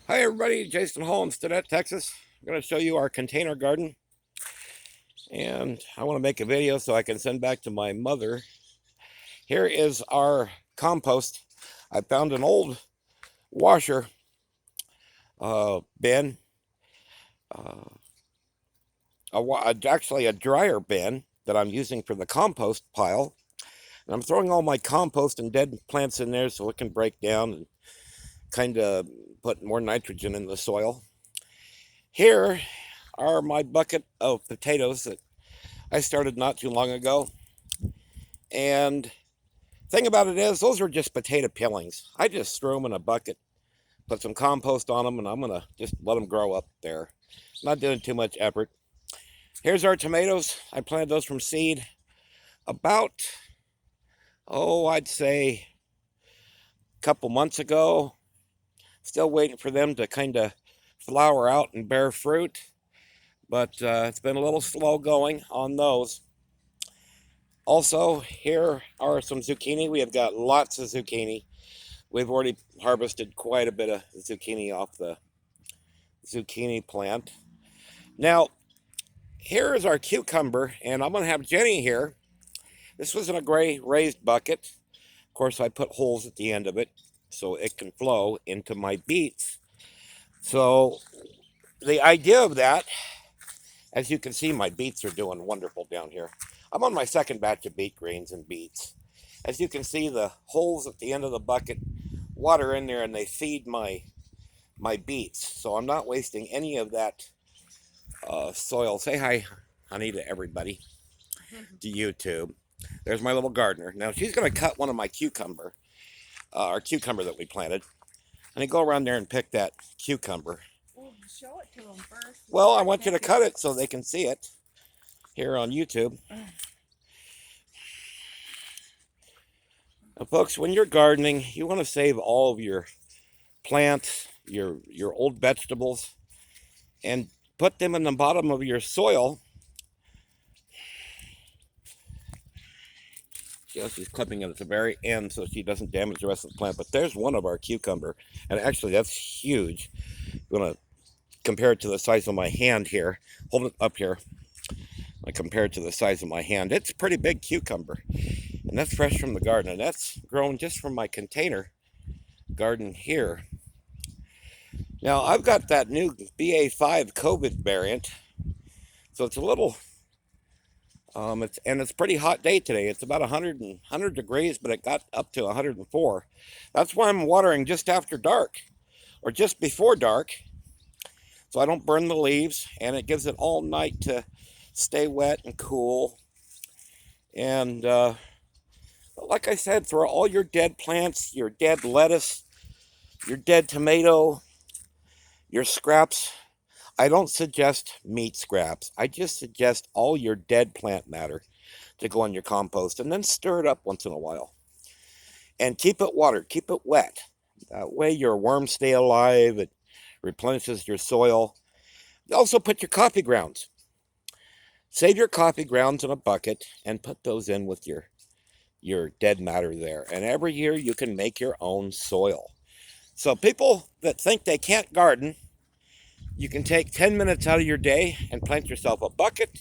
Hi everybody, Jason Hall in Stinnett, Texas. I'm going to show you our container garden, and I want to make a video so I can send back to my mother. Here is our compost. I found an old washer bin, uh, actually a dryer bin that I'm using for the compost pile. And I'm throwing all my compost and dead plants in there so it can break down and kind of put more nitrogen in the soil. Here are my bucket of potatoes that I started not too long ago. And thing about it is, those are just potato peelings. I just threw them in a bucket, put some compost on them, and I'm gonna just let them grow up there. Not doing too much effort. Here's our tomatoes. I planted those from seed about, I'd say a couple months ago. Still waiting for them to kind of flower out and bear fruit, but it's been a little slow going on those. Also, here are some zucchini. We have got lots of zucchini. We've already harvested quite a bit of zucchini off the zucchini plant. Now, here is our cucumber, and I'm going to have Jenny here. This was in a gray raised bucket. Of course, I put holes at the end of it so it can flow into my beets. So, the idea of that, as you can see, my beets are doing wonderful down here. I'm on my second batch of beet greens and beets. As you can see, the holes at the end of the bucket, water in there, and they feed my beets. So I'm not wasting any of that soil. Say hi, honey, to everybody, to YouTube. There's my little gardener. Now she's going to cut one of my our cucumber that we planted. And I go around there and pick that cucumber. Well, show it to them first. Well, I want you to cut it so they can see it here on YouTube. Now, folks, when you're gardening, you want to save all of your plants, your old vegetables, and put them in the bottom of your soil. She's clipping it at the very end so she doesn't damage the rest of the plant. But there's one of our cucumber, and actually that's huge. I'm gonna compare it to the size of my hand here. Hold it up here. I compare it to the size of my hand. It's a pretty big cucumber, and that's fresh from the garden, and that's grown just from my container garden here. Now I've got that new BA5 COVID variant, so it's a little it's pretty hot day today. It's about 100 degrees, but it got up to 104. That's why I'm watering just after dark or just before dark, so I don't burn the leaves, and it gives it all night to stay wet and cool. And like I said, throw all your dead plants, your dead lettuce, your dead tomato, your scraps. I don't suggest meat scraps. I just suggest all your dead plant matter to go in your compost, and then stir it up once in a while. And keep it watered, keep it wet. That way your worms stay alive, it replenishes your soil. Also put your coffee grounds. Save your coffee grounds in a bucket and put those in with your dead matter there. And every year you can make your own soil. So people that think they can't garden, you can take 10 minutes out of your day and plant yourself a bucket.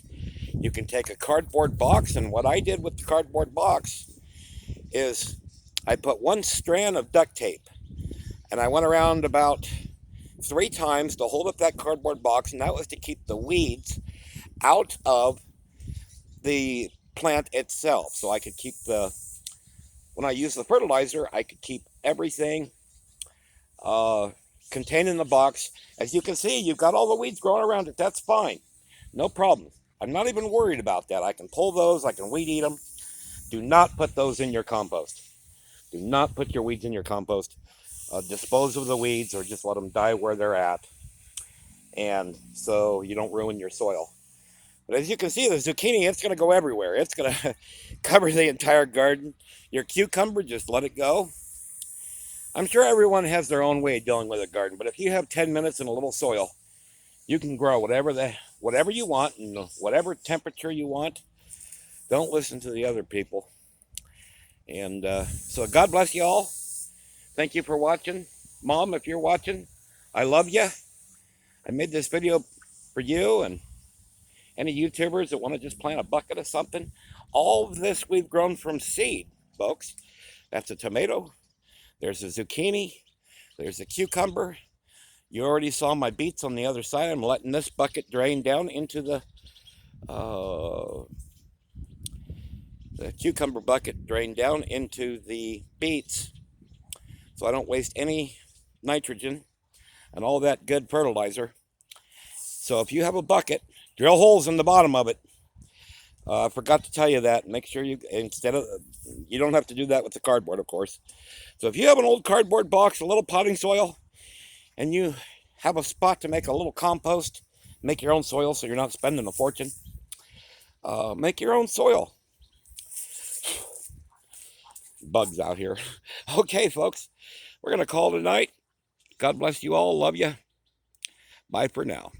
You can take a cardboard box, and what I did with the cardboard box is I put one strand of duct tape, and I went around about 3 times to hold up that cardboard box, and that was to keep the weeds out of the plant itself. So I could keep when I use the fertilizer, I could keep everything uh, contained in the box. As you can see, you've got all the weeds growing around it. That's fine. No problem. I'm not even worried about that. I can pull those, I can weed eat them. Do not put those in your compost. Do not put your weeds in your compost. Dispose of the weeds or just let them die where they're at. And so you don't ruin your soil. But as you can see, the zucchini, it's going to go everywhere. It's going to cover the entire garden. Your cucumber, just let it go. I'm sure everyone has their own way of dealing with a garden, but if you have 10 minutes in a little soil, you can grow whatever you want and whatever temperature you want. Don't listen to the other people. And so God bless you all. Thank you for watching. Mom, if you're watching, I love you. I made this video for you and any YouTubers that want to just plant a bucket of something. All of this we've grown from seed, folks. That's a tomato. There's a zucchini. There's a cucumber. You already saw my beets on the other side. I'm letting this bucket drain down into the cucumber bucket drain down into the beets so I don't waste any nitrogen and all that good fertilizer. So if you have a bucket, drill holes in the bottom of it. I forgot to tell you that. Make sure you, you don't have to do that with the cardboard, of course. So if you have an old cardboard box, a little potting soil, and you have a spot to make a little compost, make your own soil so you're not spending a fortune. Make your own soil. Bugs out here. Okay, folks, we're going to call it a night. God bless you all. Love you. Bye for now.